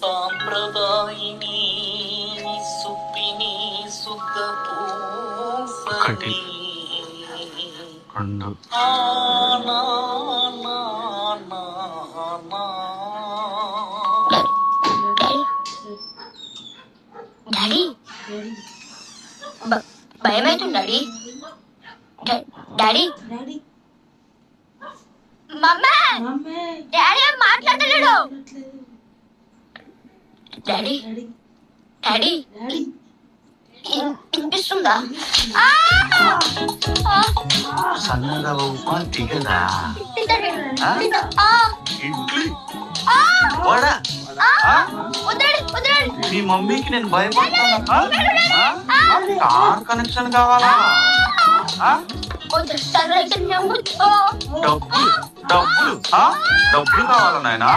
సాంప్రదాయిని సుప్పిని సుఖ ఒకటి రెండు డాడీ భయమైతుంది డాడీ. డాడీ మమ్మీ డాడీ ఏం మాట్లాడలేడు. డాడీ డాడీ వినిపిస్తుందా? సన్నగా ఉప్మా దిగదా ఇడ్లీ వడ మీ మమ్మీకి నేను భయపడుతున్నా. కార్ కనెక్షన్ కావాలా? డబ్బులు డబ్బులు డబ్బులు కావాలా నాయనా?